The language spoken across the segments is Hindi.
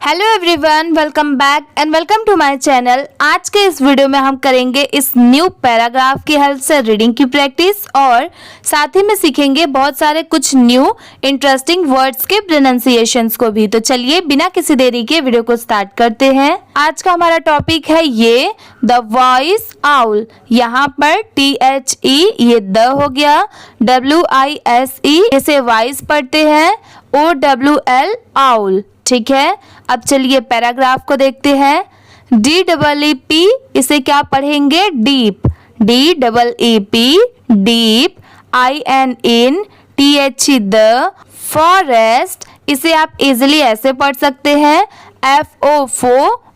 Hello everyone, welcome back and welcome to my channel. आज के इस वीडियो में हम करेंगे इस न्यू पैराग्राफ की हेल्प से रीडिंग की प्रैक्टिस और साथ ही में सीखेंगे बहुत सारे कुछ न्यू इंटरेस्टिंग वर्ड्स के प्रोनाउंसिएशंस को भी। तो चलिए बिना किसी देरी के वीडियो को स्टार्ट करते हैं। आज का हमारा टॉपिक है ये द वॉइस आउल। यहाँ पर THE ये द हो गया, WISE इसे वाइस पढ़ते हैं, OWL आउल। ठीक है, अब चलिए पैराग्राफ को देखते हैं। DEEP इसे क्या पढ़ेंगे? Deep, DEEP deep. IN THE the. Forest इसे आप इजिली ऐसे पढ़ सकते हैं, FO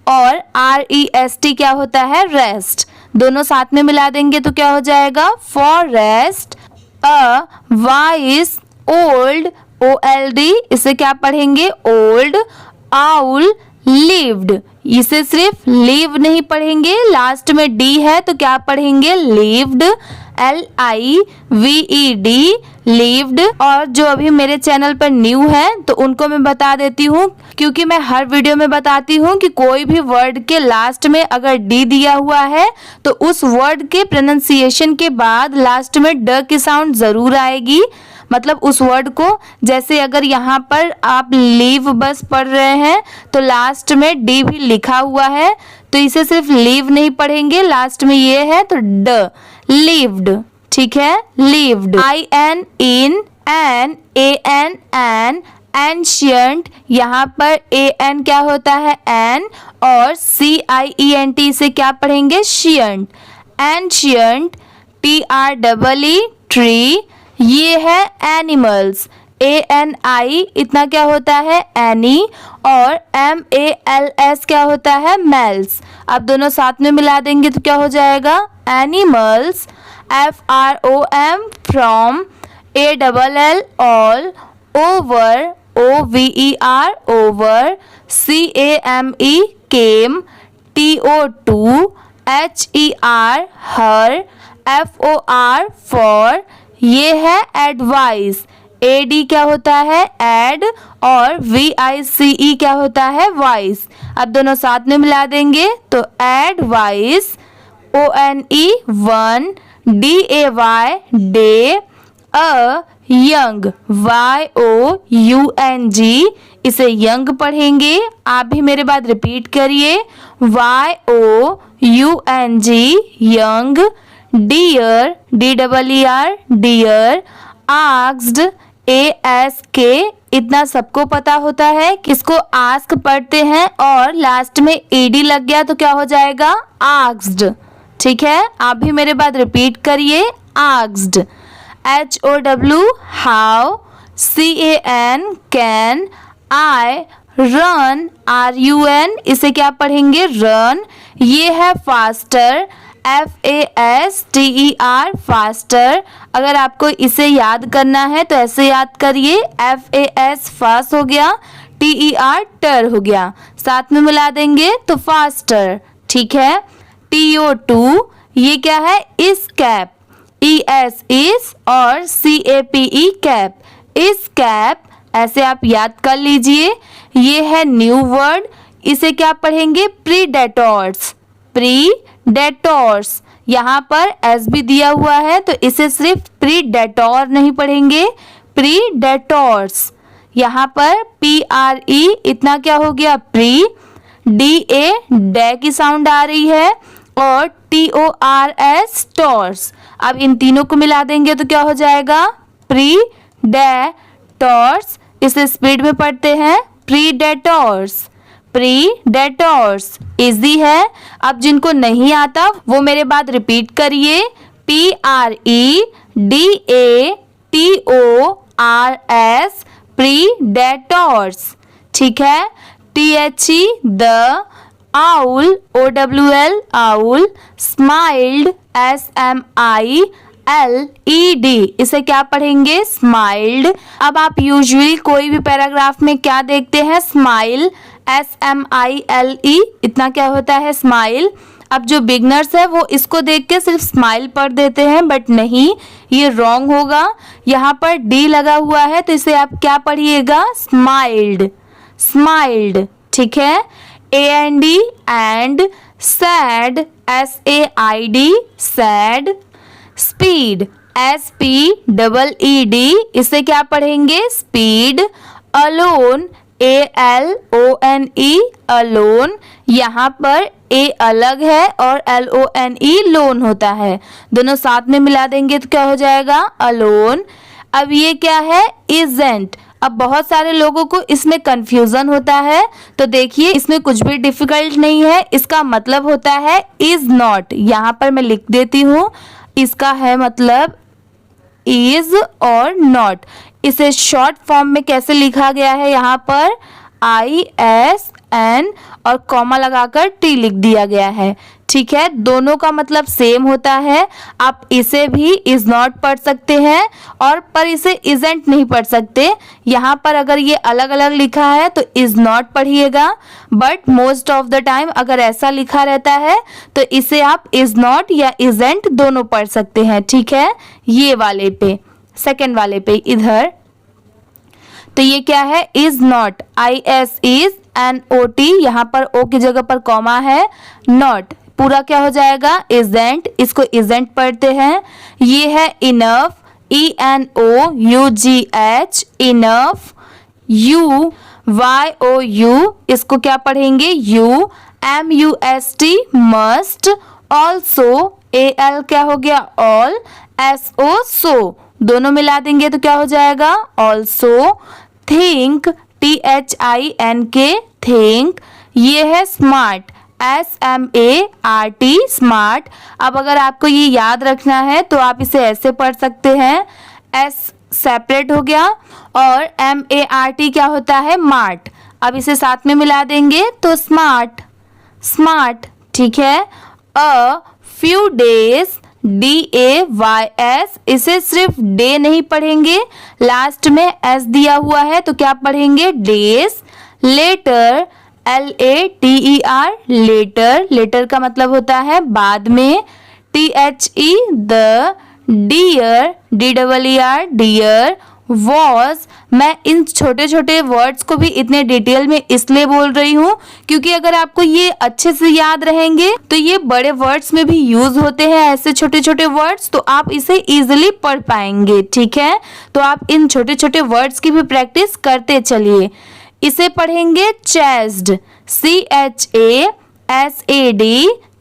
और REST क्या होता है? रेस्ट। दोनों साथ में मिला देंगे तो क्या हो जाएगा? फॉरेस्ट। अ वाइस ओल्ड, OLD इसे क्या पढ़ेंगे? ओल्ड। आउल लिव्ड, इसे सिर्फ लिव नहीं पढ़ेंगे, लास्ट में D है तो क्या पढ़ेंगे? Lived, LIVED lived. और जो अभी मेरे चैनल पर न्यू है तो उनको मैं बता देती हूँ, क्योंकि मैं हर वीडियो में बताती हूँ कि कोई भी वर्ड के लास्ट में अगर D दिया हुआ है तो उस वर्ड के प्रोनाउंसिएशन के बाद लास्ट में ड की साउंड जरूर आएगी। मतलब उस वर्ड को, जैसे अगर यहाँ पर आप लीव बस पढ़ रहे हैं तो लास्ट में D भी लिखा हुआ है तो इसे सिर्फ लीव नहीं पढ़ेंगे, लास्ट में ये है तो ड, लिव्ड। ठीक है, lived. IN in, AN ancient, यहाँ पर AN क्या होता है? एन। और CIENT इसे क्या पढ़ेंगे? शियंट, एंशियंट। TREE ट्री, ये है एनिमल्स, ANI इतना क्या होता है? एनी। और MALS क्या होता है? मेल्स। अब दोनों साथ में मिला देंगे तो क्या हो जाएगा? Animals. FROM from, ALL all, over, OVER over, CAME came, TO2 HER her, FOR for, ये है एडवाइस, AD क्या होता है? एड। और VICE क्या होता है? वाइस। अब दोनों साथ में मिला देंगे तो advice. ONE one, DAY day. A young, YOUNG इसे यंग पढ़ेंगे। आप भी मेरे बाद रिपीट करिए, YOUNG young. Dear, DEER deer. Asked, ASK इतना सबको पता होता है कि इसको आस्क पढ़ते हैं और लास्ट में ED लग गया तो क्या हो जाएगा? आस्क्ड। ठीक है, आप भी मेरे बाद रिपीट करिए, asked. HOW how, CAN can. I run, RUN इसे क्या पढ़ेंगे? रन। ये है फास्टर, FASTER फास्टर। अगर आपको इसे याद करना है तो ऐसे याद करिए, FAS फास्ट हो गया, TER टर हो गया, साथ में मिला देंगे तो फास्टर। ठीक है। TO2 ये क्या है? इस कैप, ES इस और CAPE कैप, इस कैप ऐसे आप याद कर लीजिए। ये है न्यू वर्ड, इसे क्या पढ़ेंगे? Predators, predators. यहाँ पर S भी दिया हुआ है तो इसे सिर्फ प्रीडेटोर नहीं पढ़ेंगे, प्रीडेटोर्स। यहाँ पर PRE इतना क्या हो गया? प्री। DA डे की साउंड आ रही है और TORS टॉर्स। अब इन तीनों को मिला देंगे तो क्या हो जाएगा? प्रीडेटोर्स। इसे स्पीड में पढ़ते हैं, प्रीडेटोर्स, प्रीडेटोर्स। इजी है। अब जिनको नहीं आता वो मेरे बाद रिपीट करिए, PREDATORS प्रीडेटोर्स। ठीक है। THE the, owl, OWL owl. Smiled, SMILED इसे क्या पढ़ेंगे? स्माइल्ड। अब आप यूजुअली कोई भी पैराग्राफ में क्या देखते हैं? स्माइल, SMILE इतना क्या होता है? स्माइल। अब जो बिगनर्स है वो इसको देख के सिर्फ स्माइल पढ़ देते हैं, बट नहीं, ये रॉन्ग होगा। यहाँ पर D लगा हुआ है तो इसे आप क्या पढ़िएगा? Smiled, smiled. ठीक है, AND and, sad SAID sad, speed SPEED, इसे क्या पढ़ेंगे स्पीड, अलोन ALONE अलोन, यहाँ पर A अलग है और LONE लोन होता है, दोनों साथ में मिला देंगे तो क्या हो जाएगा अलोन। अब ये क्या है इजेंट। अब बहुत सारे लोगों को इसमें कंफ्यूजन होता है, तो देखिए इसमें कुछ भी डिफिकल्ट नहीं है, इसका मतलब होता है इज नॉट। यहाँ पर मैं लिख देती हूँ, इसका है मतलब इज और नॉट। इसे शॉर्ट फॉर्म में कैसे लिखा गया है, यहाँ पर ISN और कॉमा लगाकर T लिख दिया गया है, ठीक है। दोनों का मतलब सेम होता है। आप इसे भी इज नॉट पढ़ सकते हैं और पर इसे इजेंट नहीं पढ़ सकते। यहाँ पर अगर ये अलग अलग लिखा है तो इज नॉट पढ़िएगा, but most of the time अगर ऐसा लिखा रहता है तो इसे आप इज नॉट या इजेंट दोनों पढ़ सकते हैं, ठीक है। ये वाले पे, सेकेंड वाले पे इधर, तो ये क्या है is not, IS is NOT, यहाँ पर O की जगह पर कॉमा है, नॉट पूरा क्या हो जाएगा इजेंट, इसको इजेंट पढ़ते हैं। ये है इनफ, ENOUGH इनफ, YOU इसको क्या पढ़ेंगे you, MUST must, also AL क्या हो गया ऑल, SO सो, दोनों मिला देंगे तो क्या हो जाएगा ऑल्सो। थिंक THINK थिंक, ये है स्मार्ट SMART स्मार्ट। अब अगर आपको ये याद रखना है तो आप इसे ऐसे पढ़ सकते हैं, S सेपरेट हो गया और MART क्या होता है मार्ट। अब इसे साथ में मिला देंगे तो स्मार्ट स्मार्ट, ठीक है। अ फ्यू डेज DAYS, इसे सिर्फ डे नहीं पढ़ेंगे, लास्ट में S दिया हुआ है तो क्या पढ़ेंगे days. Later LATER later, later का मतलब होता है बाद में। THE the, deer DEER deer, was. मैं इन छोटे छोटे वर्ड्स को भी इतने डिटेल में इसलिए बोल रही हूँ क्योंकि अगर आपको ये अच्छे से याद रहेंगे तो ये बड़े वर्ड्स में भी यूज होते हैं ऐसे छोटे छोटे वर्ड्स, तो आप इसे इजीली पढ़ पाएंगे, ठीक है। तो आप इन छोटे छोटे वर्ड्स की भी प्रैक्टिस करते चलिए। इसे पढ़ेंगे चेस्ड, CHASAD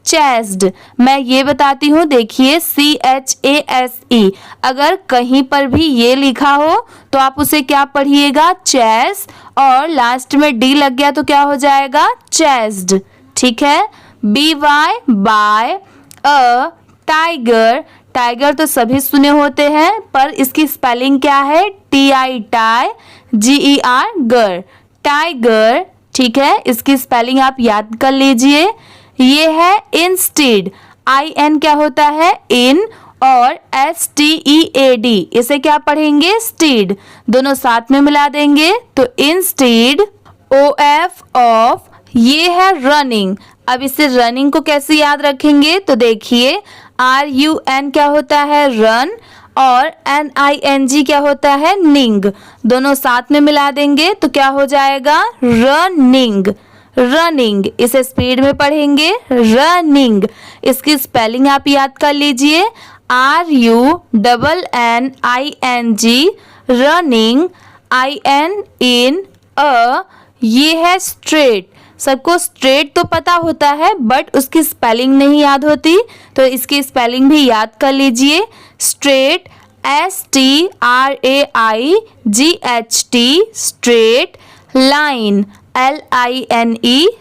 चेस्ड। मैं ये बताती हूँ, देखिए CHASE, अगर कहीं पर भी ये लिखा हो तो आप उसे क्या पढ़िएगा चेस, और लास्ट में डी लग गया तो क्या हो जाएगा चेस्ड, ठीक है। BY by, a tiger, tiger तो सभी सुने होते हैं पर इसकी स्पेलिंग क्या है TI टाई, GER गर, टाइगर, ठीक है। इसकी स्पेलिंग आप याद कर लीजिए। ये है इंस्टेड, IN क्या होता है इन, और STEAD, इसे क्या पढ़ेंगे स्टीड, दोनों साथ में मिला देंगे तो इंस्टेड। OF ऑफ, ये है रनिंग। अब इसे रनिंग को कैसे याद रखेंगे तो देखिए RUN क्या होता है रन, और NING क्या होता है निंग, दोनों साथ में मिला देंगे तो क्या हो जाएगा रनिंग रनिंग। इसे स्पीड में पढ़ेंगे रनिंग। इसकी स्पेलिंग आप याद कर लीजिए RUNNING रनिंग, IN इन, अ। ये है स्ट्रेट, सबको स्ट्रेट तो पता होता है बट उसकी स्पेलिंग नहीं याद होती, तो इसकी स्पेलिंग भी याद कर लीजिए straight, STRAIGHT straight. Line, LINE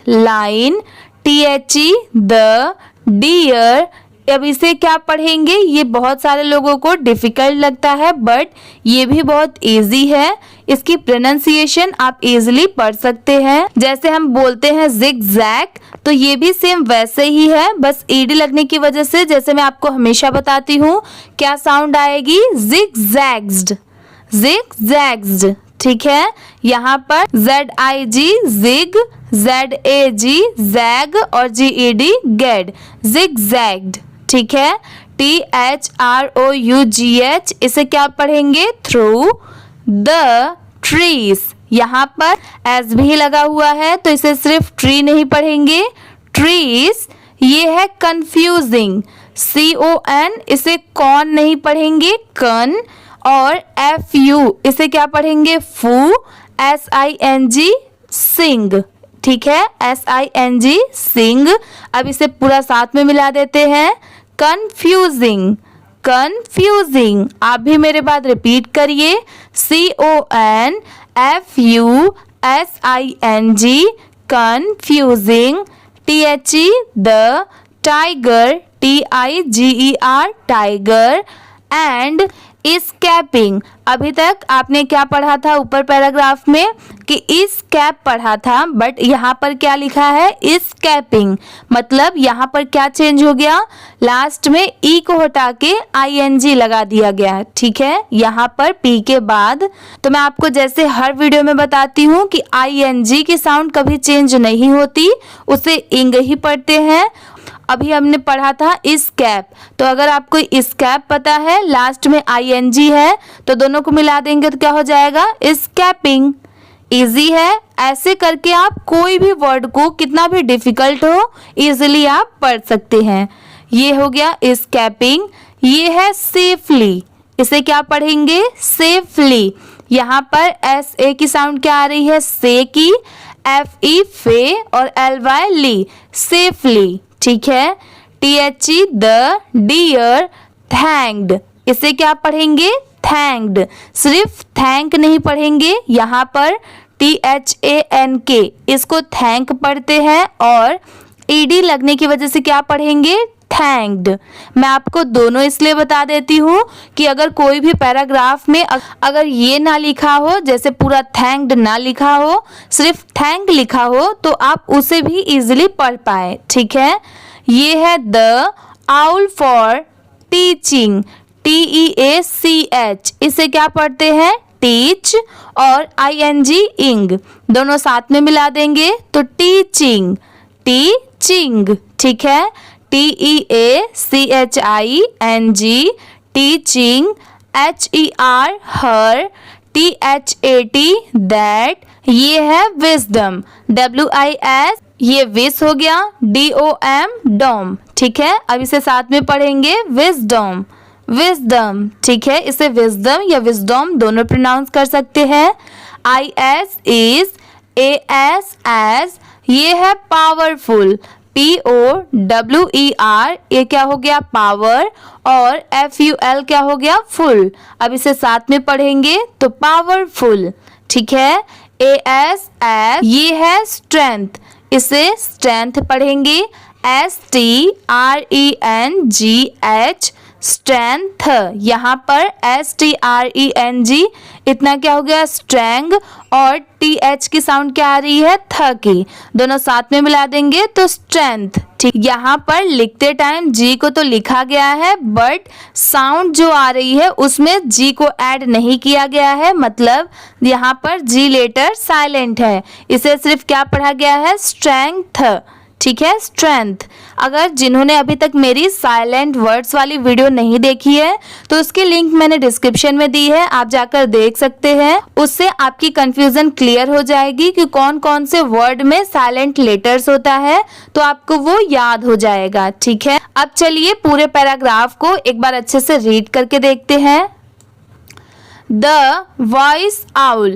line, THE the, deer. अब इसे क्या पढ़ेंगे, ये बहुत सारे लोगों को डिफिकल्ट लगता है बट ये भी बहुत इजी है। इसकी प्रोनाउंसिएशन आप इजीली पढ़ सकते हैं। जैसे हम बोलते हैं जिग जैग, तो ये भी सेम वैसे ही है, बस ED लगने की वजह से, जैसे मैं आपको हमेशा बताती हूँ, क्या साउंड आएगी जिग जैग्ड, जिग जैग्ड, ठीक है। यहाँ पर ZIG जिग, ZAG जैग और GED गेड, जिग जैग्ड, ठीक है। THROUGH, इसे क्या पढ़ेंगे थ्रू। द ट्रीज, यहाँ पर एस भी लगा हुआ है तो इसे सिर्फ ट्री नहीं पढ़ेंगे, ट्रीज। ये है कंफ्यूजिंग, CON, इसे कौन नहीं पढ़ेंगे, कन। और FU, इसे क्या पढ़ेंगे, फू, SING, सिंग। ठीक है, SING, सिंग। अब इसे पूरा साथ में मिला देते हैं, कंफ्यूजिंग, कंफ्यूजिंग। आप भी मेरे बाद रिपीट करिए, CONFUSING, confusing. THE, the, tiger, TIGER, tiger. And scaping. अभी तक आपने क्या पढ़ा था ऊपर पैराग्राफ में कि स्कैप पढ़ा था, बट यहाँ पर क्या लिखा है, स्कैपिंग। मतलब यहाँ पर क्या चेंज हो गया, लास्ट में ई को हटा के ING लगा दिया गया। ठीक है, यहाँ पर P के बाद। तो मैं आपको जैसे हर वीडियो में बताती हूँ कि ING की साउंड कभी चेंज नहीं होती, उसे इंग ही पढ़ते हैं। अभी हमने पढ़ा था स्कैप, तो अगर आपको स्कैप पता है, लास्ट में ING है, तो दोनों को मिला देंगे तो क्या हो जाएगा, स्कैपिंग। इजी है, ऐसे करके आप कोई भी वर्ड को, कितना भी डिफिकल्ट हो, इजीली आप पढ़ सकते हैं। ये हो गया स्कैपिंग। ये है सेफली, इसे क्या पढ़ेंगे, सेफली। यहाँ पर SA की साउंड क्या आ रही है, से की, FE, फे, और LY, ली, सेफली। ठीक है, THE, द, डियर, थैंक्ड, इसे क्या पढ़ेंगे, थैंक्ड। सिर्फ थैंक नहीं पढ़ेंगे, यहाँ पर THANK, इसको थैंक पढ़ते हैं, और ED लगने की वजह से क्या पढ़ेंगे, थैंक्ड। मैं आपको दोनों इसलिए बता देती हूँ कि अगर कोई भी पैराग्राफ में अगर ये ना लिखा हो, जैसे पूरा थैंक्ड ना लिखा हो, सिर्फ थैंक लिखा हो, तो आप उसे भी इजीली पढ़ पाए। ठीक है, ये है the, owl for teaching, TEACH, इसे क्या पढ़ते हैं, टीच, और ING, इंग, दोनों साथ में मिला देंगे तो टीचिंग, टीचिंग। ठीक है, TEACHING, teaching, HER, her, THAT, that. ये है विजडम, WIS, ये विस हो गया, DOM, डोम। ठीक है, अब इसे साथ में पढ़ेंगे, विजडम, विजडम। ठीक है, इसे विजडम या विजडम दोनों प्रोनाउंस कर सकते हैं। IS, इज, AS, एज, ये है पावरफुल, POWER, ये क्या हो गया, पावर, और FUL क्या हो गया, फुल। अब इसे साथ में पढ़ेंगे तो पावरफुल। ठीक है, AS, एस, ये है स्ट्रेंथ, इसे स्ट्रेंथ पढ़ेंगे, STRENGH, स्ट्रेंथ। यहाँ पर STRENG, इतना क्या हो गया, स्ट्रेंग, और TH की साउंड क्या आ रही है, थ की, दोनों साथ में मिला देंगे तो स्ट्रेंथ। ठीक, यहाँ पर लिखते टाइम G को तो लिखा गया है, बट साउंड जो आ रही है उसमें G को ऐड नहीं किया गया है, मतलब यहाँ पर G लेटर साइलेंट है, इसे सिर्फ क्या पढ़ा गया है, स्ट्रेंथ। ठीक है, स्ट्रेंथ। अगर जिन्होंने अभी तक मेरी साइलेंट वर्ड्स वाली वीडियो नहीं देखी है तो उसकी लिंक मैंने डिस्क्रिप्शन में दी है, आप जाकर देख सकते हैं। उससे आपकी कंफ्यूजन क्लियर हो जाएगी कि कौन कौन से वर्ड में साइलेंट लेटर्स होता है, तो आपको वो याद हो जाएगा। ठीक है, अब चलिए पूरे पैराग्राफ को एक बार अच्छे से रीड करके देखते हैं। The voice owl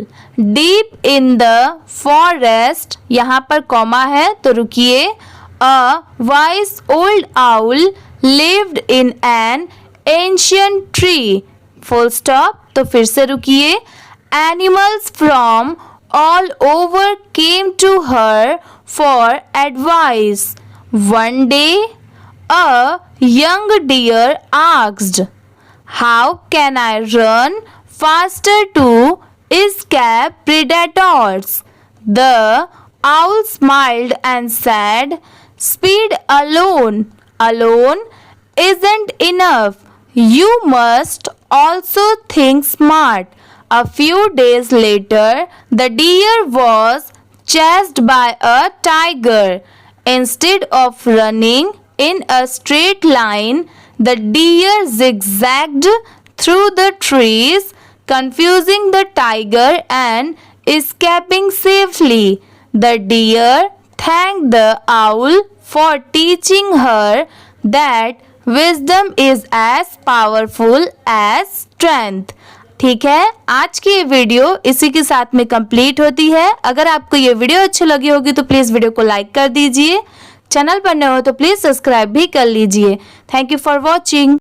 deep in the forest, यहाँ पर कॉमा है तो रुकिए। A wise old owl lived in an ancient tree, full stop, तो फिर से रुकिए। Animals from all over came to her for advice. One day, a young deer asked, "How can I run faster to escape predators?" The owl smiled and said, "Speed alone isn't enough. You must also think smart." A few days later, the deer was chased by a tiger. Instead of running in a straight line, the deer zigzagged through the trees, confusing the tiger and escaping safely. The deer thanked the owl for teaching her that wisdom is as powerful as strength. ठीक है, आज की ये वीडियो इसी के साथ में कंप्लीट होती है। अगर आपको ये वीडियो अच्छी लगी होगी तो प्लीज़ वीडियो को लाइक कर दीजिए। चैनल पर नए हो तो प्लीज़ सब्सक्राइब भी कर लीजिए। Thank you for watching.